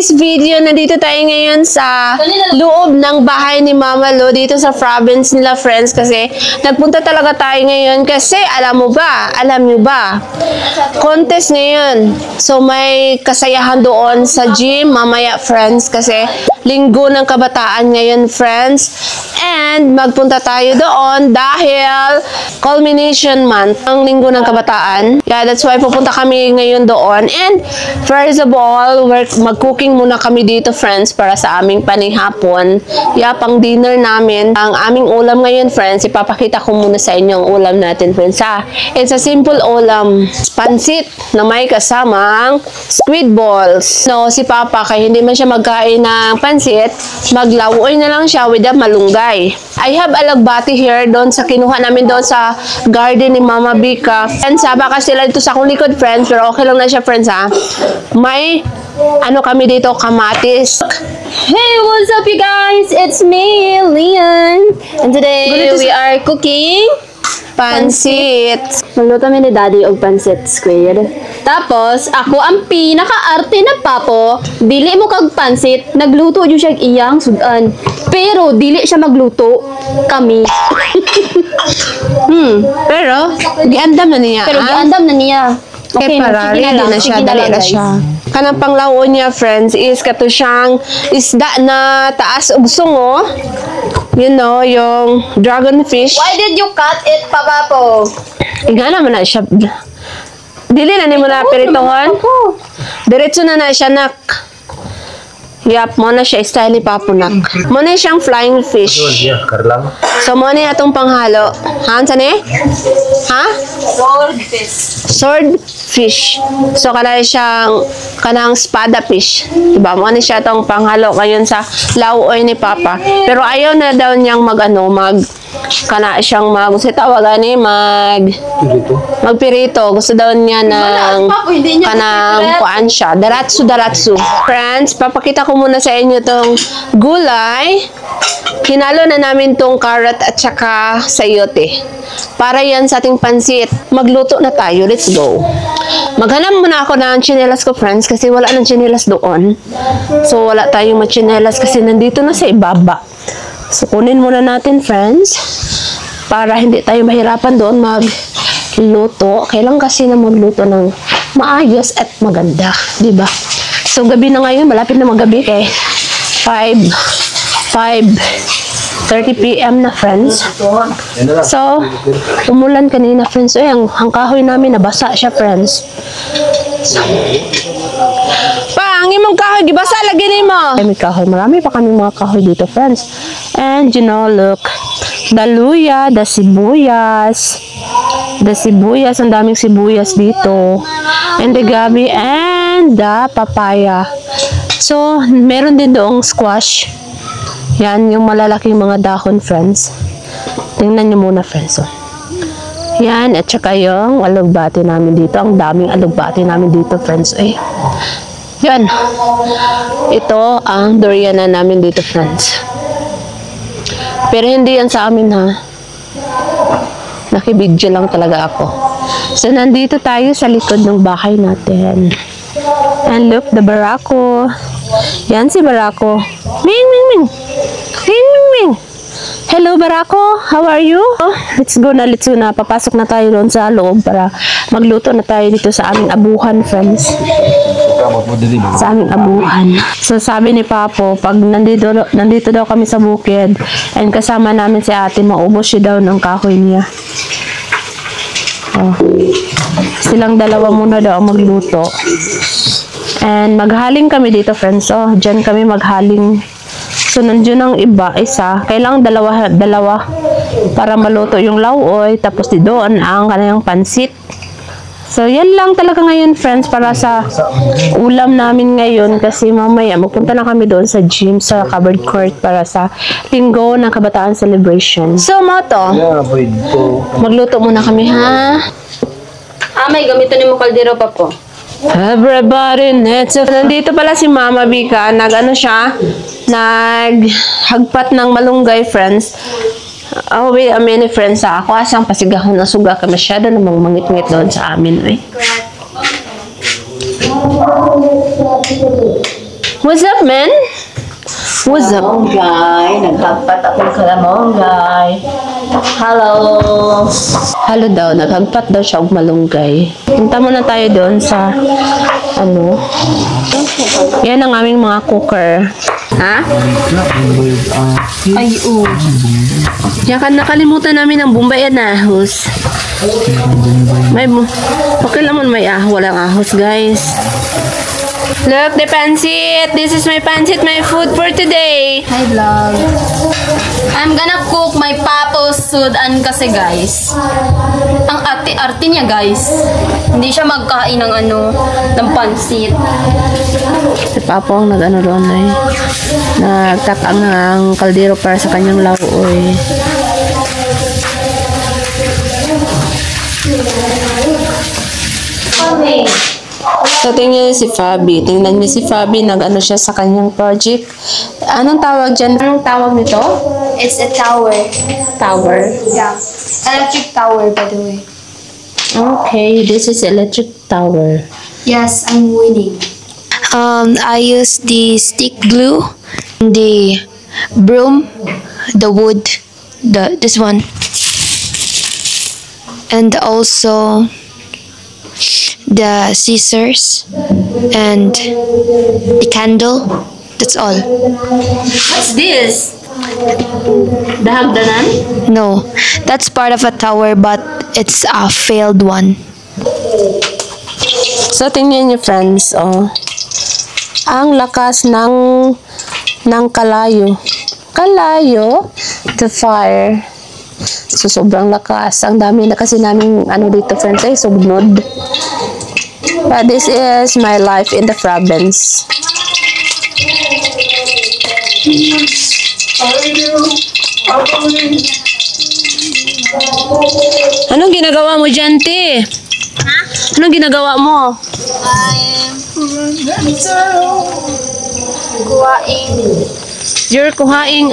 today's video, nandito tayo ngayon sa loob ng bahay ni Mama Lo dito sa province nila, friends, kasi nagpunta talaga tayo ngayon kasi alam nyo ba, contest ngayon. So may kasayahan doon sa gym mamaya, friends, kasi linggo ng kabataan ngayon, friends. And magpunta tayo doon dahil culmination month ang linggo ng kabataan. Yeah, that's why pupunta kami ngayon doon. And first of all, mag-cooking muna kami dito, friends, para sa aming panihapon. Yeah, pang dinner namin. Ang aming ulam ngayon, friends, ipapakita ko muna sa inyo ang ulam natin, friends, ha. It's a simple ulam. Pansit na may kasamang squid balls. No, si Papa, kaya hindi man siya magkain ng pansit, maglawoy na lang siya with a malunggay. I have alagbati here doon sa kinuha namin doon sa garden ni Mama Bika. And sa baka sila dito sa akong likod, friends, pero okay lang na siya, friends, ha. May ano kami dito, kamatis. Hey, what's up you guys? It's me, Leon. And today we are cooking pansit. Magluto kami ni Daddy og pansit squid. Tapos, ako ang pinaka-arte na papo, dili mo kag pansit, nagluto jud siya iyang sudan. Pero dili siya magluto, kami. Pero giandam na niya. Pero giandam na niya. Okay, para ready na siya, dali na siya. Kanang panglawon niya, friends, is kato siyang isda na taas og sungo. You know, yung dragon fish. Why did you cut it, Papapo? Nga naman na siya. Dili na ni mo na piritohon. Diretso na siya, nak. Yap, mo na siya style ni Papunak. Mo na siyang flying fish. So, mo na itong panghalo. Hansa ni? Ha? Swordfish. Swordfish. So, kanang spada fish. Diba? Mo na siya itong panghalo ngayon sa lauoy ni Papa. Pero ayaw na daw niyang kana siyang gusto tawagan ni magpirito. Gusto daw niya ng kanang kuan siya. Daratsu. Friends, papakita ko muna sa inyo tong gulay. Hinalo na namin tong carrot at saka sayote. Para yan sa ating pansit. Magluto na tayo. Let's go. Maghanap muna ako ng chinelas ko, friends, kasi wala ng chinelas doon. So, wala tayong machinelas kasi nandito na sa ibaba. So, kunin muna natin, friends, para hindi tayo mahirapan doon magluto. Kailangan kasi na magluto ng maayos at maganda, diba? So, gabi na ngayon, malapit na magabi kay 5:30 p.m. na, friends. So, umulan kanina, friends. Ay, ang kahoy namin, nabasa siya, friends. So, ang imong kahoy, gibasa lagi ni mo. May kahoy, marami pa kami mga kahoy dito, friends. And you know, look, the luya, the sibuyas, ang daming sibuyas dito, and the gabi, and the papaya. So, meron din doong squash. Yan, yung malalaking mga dahon, friends. Tingnan nyo muna, friends. Oh. Yan, at saka yung alugbati namin dito. Ang daming alugbati namin dito, friends. Ay. Yan. Ito ang durian na namin dito, friends. Pero hindi yan sa amin, ha. Nakibidyo lang talaga ako. So, nandito tayo sa likod ng bahay natin. And look, the barako. Yan si barako. Ming, ming, ming. Ming, ming, ming. Hello, barako. How are you? Let's go na. Papasok na tayo doon sa loob para magluto na tayo dito sa aming abuhan, friends. Sa aming abuhan. So, sabi ni Papo, pag nandito daw kami sa bukid and kasama namin si ate, maubos siya daw ng kahoy niya. Oh. Silang dalawa muna daw magluto. And maghaling kami dito, friends. Oh, dyan kami maghaling. So, nandiyon ang isa. Kailangan dalawa para maluto yung lauoy. Tapos doon ang kanayang pansit. So, yan lang talaga ngayon, friends, para sa ulam namin ngayon. Kasi mamaya, magpunta na kami doon sa gym, sa covered court para sa linggo ng kabataan celebration. So, Moto, magluto muna kami, ha? May gamitin ni mo kaldero pa po. Everybody needs a... Nandito pala si Mama Bika. Naghagpat ng malunggay, friends. Oh, wait a minute, friends. Ako asang pasigahon na suga ka masyado namang mangit-ngit doon sa amin. What's up, man? What's up? Kamonggay, naghagpat akong kalamonggay. Hello. Halo daw, naghagpat daw siya og malunggay. Punta muna tayo doon sa, ano, yan ang aming mga cooker. Ha? Ay, oh. Yan ka, nakalimutan namin ang Bombay and ahos. May, okay naman may walang ahos, guys. Look, the pancit! This is my pancit, my food for today. Hi, vlog. I'm gonna cook my papo's sudan kasi, guys. Ang arte-arte niya, guys. Hindi siya magkain ng ng pansit. Si Papa ang nag-ano doon ay nagtakang ng kaldero para sa kanyang lauoy. So, tingnan niyo si Fabi. Tingnan niyo si Fabi, nag-ano siya sa kanyang project. Anong tawag dyan? Anong tawag nito? It's a tower. Tower. Yeah. Electric tower, by the way. Okay, this is electric tower. Yes, I'm winning. I use the stick glue, the broom, the wood, this one, and also the scissors and the candle. That's all. What's this? Dahagdanan? No, that's part of a tower, but it's a failed one. So, tingnan niyo, friends, oh. Ang lakas ng kalayo. Kalayo, the fire. So, sobrang lakas. Ang dami na kasi namin, dito, friends, ay sugnod. But this is my life in the province. Anong ginagawa mo dyan, te? Ha? Anong ginagawa mo? Kuhaing. You're kuhaing,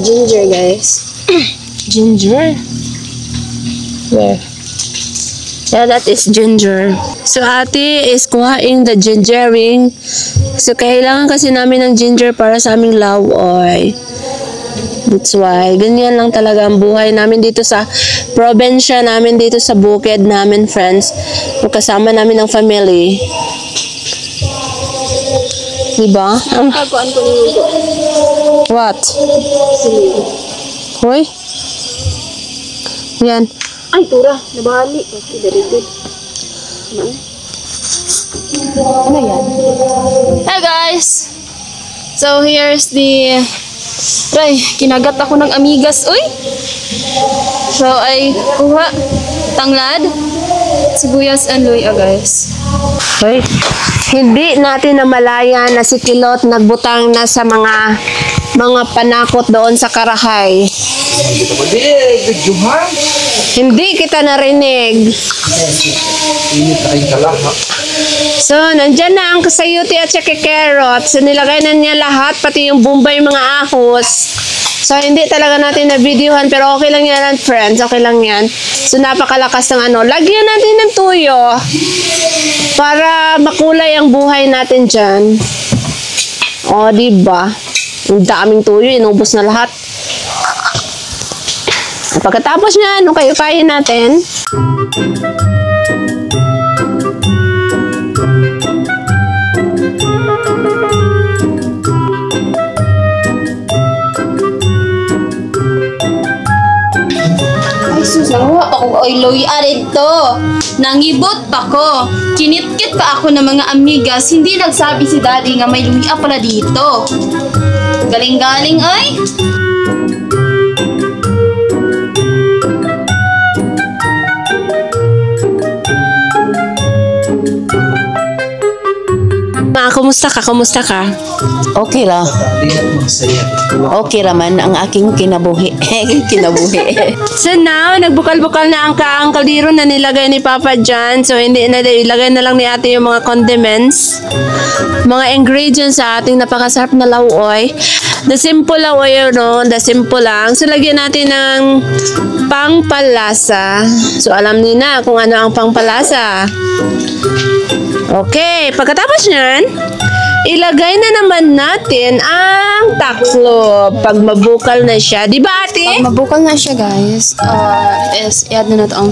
Ginger, guys. Ginger? Where? Yeah, that is ginger. So, ate is kuhaing the gingering. So, kailangan kasi namin ng ginger para sa aming lawoy. That's why. Ganyan lang talaga ang buhay namin dito sa probinsya namin, dito sa bukid namin, friends. Kasama namin ang family. Diba? Kakuan ko niluto. What? Hoy? Yan. Ay, tura. Nabali. Okay, very good. Ano yan? Hey, guys! So, here's the... Try, kinagat ako ng amigas. Uy! So, ay kuha tanglad, sibuyas, and luya, guys. Hoy, hindi natin namalayan na si Kilot nagbutang na sa mga panakot doon sa Karahay. Hindi kita narinig. So, nandyan na ang kasayuti at saka carrots. So, nilagay na niya lahat, pati yung Bombay mga ahos. So, hindi talaga natin na-videohan, pero okay lang yan, friends. Okay lang yan. So, napakalakas ng Lagyan natin ng tuyo para makulay ang buhay natin dyan. O, diba? Ang daming tuyo, inubos na lahat. Pagkatapos niya, kayo-kayin natin. Nanguha pa kong oiloy arito. Nangibot pa ko. Kinitkit pa ako ng mga amigas. Hindi nagsabi si daddy nga may luya pala dito. Galing-galing ay. Kumusta ka? Kumusta ka? Okay ra. Okay raman ang aking kinabuhi. Kinabuhi. So now, nagbukal-bukal na ang kaldero na nilagay ni Papa dyan. So hindi na, ilagay na lang ni ate yung mga condiments, mga ingredients sa ating napakasarap na lauoy. The simple lauoy, the simple lang. So lagyan natin ng pangpalasa. So alam niyo na kung ano ang pangpalasa. Okay, pagkatapos nyan, ilagay na naman natin ang taklob pag mabukal na siya. Di ba, ate? Mabukal na siya, guys. Is i-add na natin ang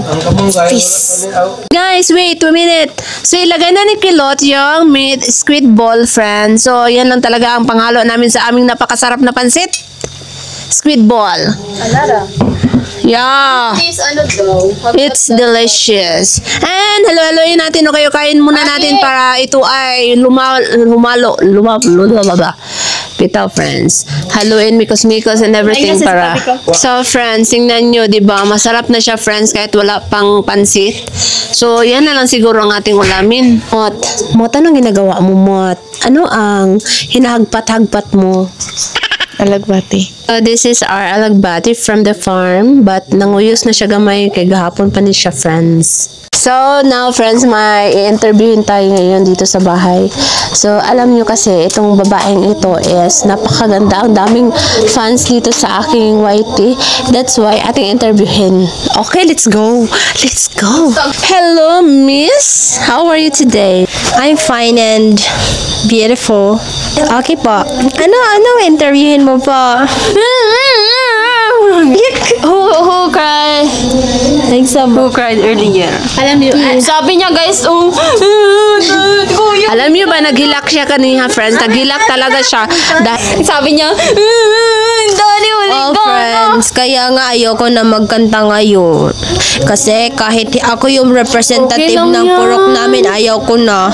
fish. Guys, wait 2 minutes. So, ilagay na ni Kilot yung meat squid ball, friends. So, yan lang talaga ang panghalo namin sa aming napakasarap na pansit. Squid ball. Alara. Yeah. This ano daw? It's delicious. And halo-haloyin natin o kayo kain muna natin para ito ay lumalo. Bitaw, friends. Haluin mikos-mikos and everything para. So, friends, tingnan nyo, di ba? Masarap na siya, friends, kahit wala pang pansit. So, yan na lang siguro ang ating ulamin. Mot, anong ginagawa mo, Mot? Ano ang hinahagpat-hagpat mo? Alagbati. So, this is our alagbati from the farm, but nanguyos na siya gamay kay gahapon pa ni siya, friends. So, now, friends, may i-interviewin tayo ngayon dito sa bahay. So, alam nyo kasi, itong babaeng ito is napakaganda. Ang daming fans dito sa aking YT. That's why ating interviewin. Okay, let's go. Let's go. Hello, miss. How are you today? I'm fine and beautiful. Okay po. Ano interviewin mo po? Who cried? Who cried earlier? Alam nyo, Sabi niya, guys, alam nyo ba, naghilak siya kanina, friends. Naghilak talaga siya. sabi niya, Dali, ulit Oh, ka. friends, kaya nga ayoko na magkanta ngayon. Kasi kahit ako yung representative Okay lang ng yan. purok namin, ayaw ko na.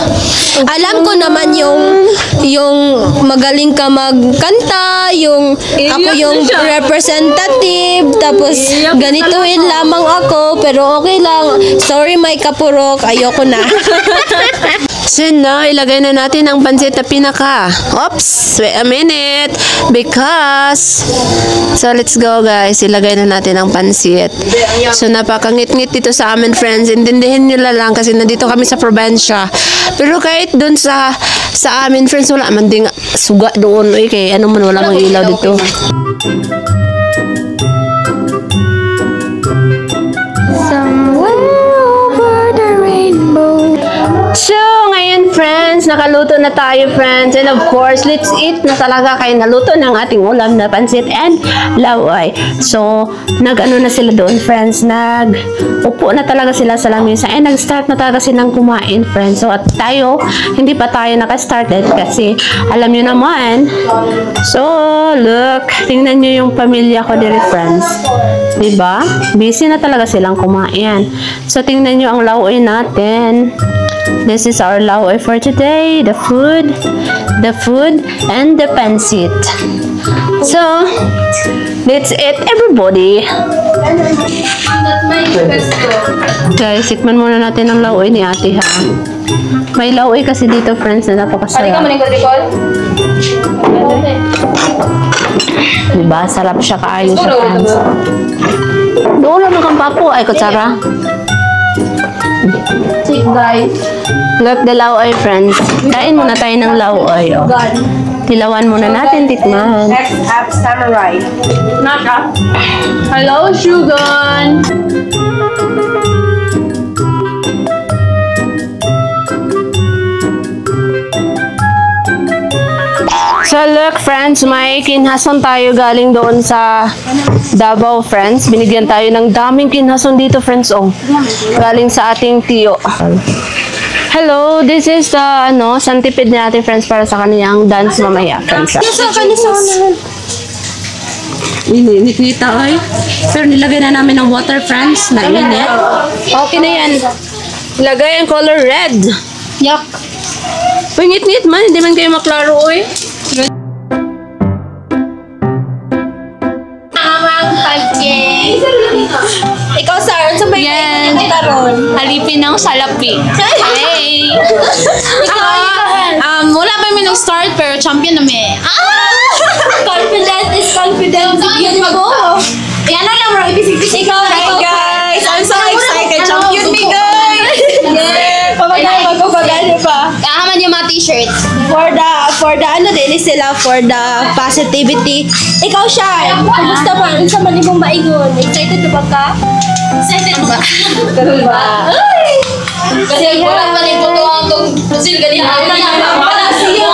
Alam ko naman yung magaling ka magkanta, ako yung representative, tapos ganituin lamang ako, pero okay lang. Sorry, may kapurok, ayoko na. So now, ilagay na natin ang pansit na pinaka. Oops! Wait a minute. Because, so let's go guys. Ilagay na natin ang pansit. So napakangit-ngit dito sa amin, friends. Intindihin nyo lang kasi nandito kami sa probinsya. Pero kahit dun sa amin, friends, wala man ding suga doon. Uy, kaya ano man, wala mang ilaw dito. So, ngayon friends, nakaluto na tayo friends. And of course, let's eat na talaga kayo. Naluto ng ating ulam na pansit and laway. So, nag-ano na sila doon friends. Nag-upo na talaga sila sa lamesa. And nag-start na talaga silang kumain friends. So, at tayo, hindi pa tayo naka-started kasi alam nyo naman. So, look. Tingnan nyo yung pamilya ko dito friends. Diba? Busy na talaga silang kumain. So, tingnan nyo ang laway natin. This is our laway for today. The food, and the pansit. So, let's eat everybody. Guys, tikman muna natin ang laway ni ate ha. May laway kasi dito friends na napakasarap. Diba? Sarap siya kaayo siya friends. Doon lang kang papo. Ay, kutsara. Guys, look the laway friends. Kain muna tayo ng laway. Oh. Tilawan muna natin, tikman. Samurai. Hello, Shugon. So look friends, may kinhason tayo galing doon sa Davao friends. Binigyan tayo ng daming kinhason dito friends. Oh, galing sa ating tiyo. Hello, this is the santipid ni ating friends para sa kaniyang dance mamaya friends. Init-init ay. Pero nilagay na namin ng water friends na init. Okay na yan. Ilagay ang color red. Yak. Pangit-ngit man, hindi man kayo maklaro oy. Ikaw, Sar, sa may Yan. taron. Alipin ng salapi. Hey! Wala pa kami nag-start pero champion na may. Confident is confident. Yun mo. Yan na lang, bro. Ibisig-bisig. Hi guys, I'm so excited. Champion me guys. Yeah. Pamagano pa. Kahaman yung mga t-shirts. For the ano din sila, for the positivity. Ikaw siya. Kumusta ba? Ano sa manibong maingon? Excited ba ka? Excited ba? Ganun ba? Kasi wala pa rin po ito ang pusil ganyan. Wala siya.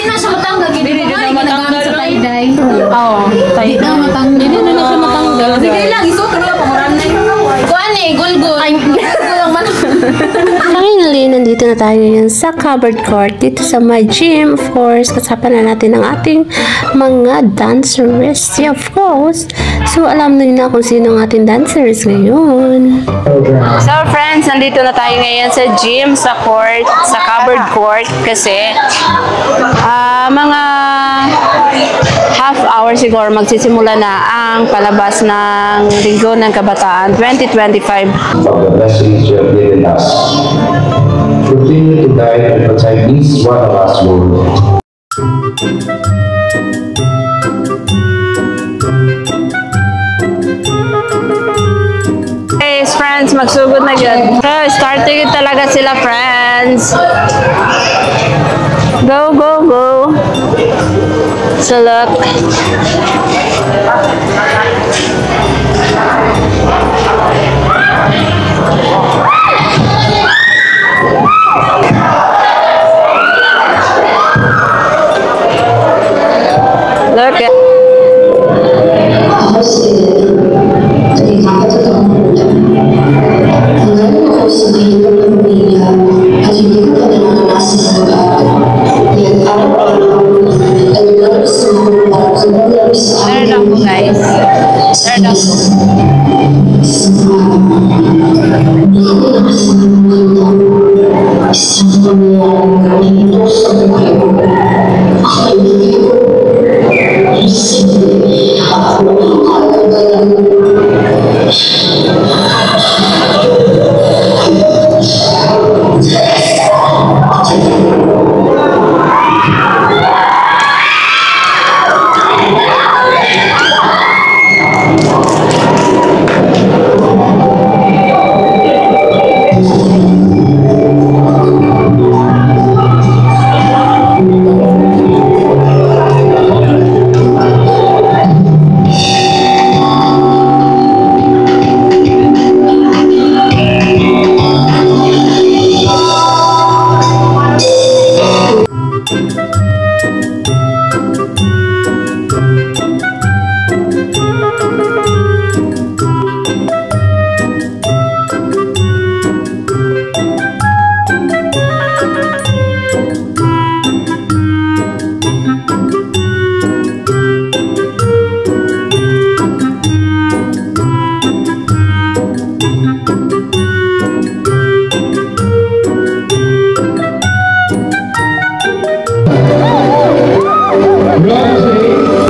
Dili na siya matanggal. Dili na matanggal sa tie-dye. Oo, tayo. Dili na matanggal. Hindi na siya matanggal. Sige lang, isuot na pangaran na yun. Kuan eh, gulgul. Ay, gulgul lang man. Finally, nandito na tayo ngayon sa covered court dito sa my gym. Of course, kasama na natin ang ating mga dancers. Yeah, of course. So, alam na kung sino ang ating dancers ngayon. So, friends, nandito na tayo ngayon sa gym, sa court, sa covered court kasi mga half hour siguro magsisimula na ang palabas ng Linggo ng Kabataan 2025. Of the blessings you have given us. Continue to guide and protect each one of us, Lord. Hey, friends, magsugod na yun. So, starting talaga sila, friends. Go, go, go. So, look. Look at There lang po, guys. There lang po.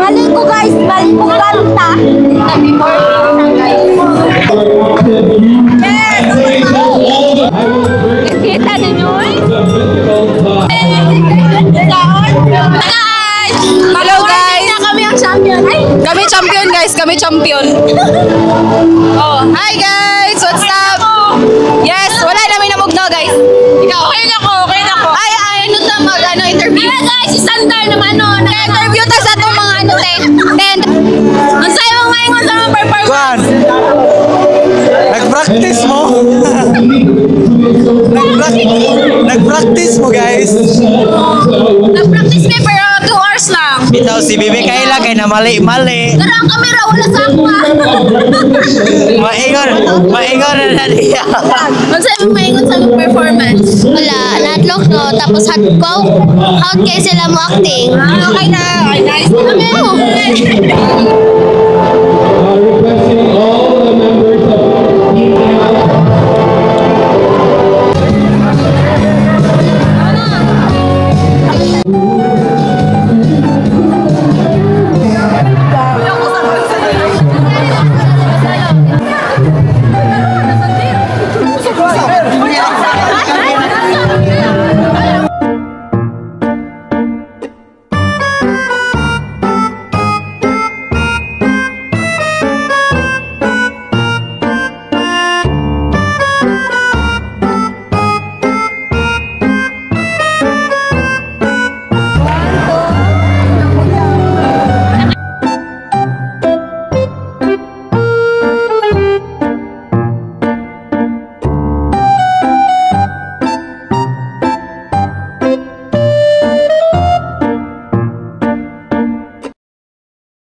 Balik ko guys, balik ko kanta. Kita ninyo eh. Hello guys! Kami ang champion. Ay, Kami champion guys, kami champion. Oh, hi guys! What's up? Yes, wala namin namugno guys. Ikaw, okay na ko. Ay, ano sa interview? Ay guys, si Sandar naman no. Interview ta sa itong mga ano te. Then, Ang sayo mong maingon sa mga performance. Kuan. Nag-practice mo. Nag-practice mo, guys. Nag-practice me pero 2 hours lang. Bitaw si Bibi Kayla kay na mali-mali. Pero ang camera wala sa ako ah. Maingon na niya. Ang sayo mong maingon sa mga performance. Wala, natlok no. Tapos hot kayo sila mo acting. Okay na. Okay guys. Kami mo. Requesting all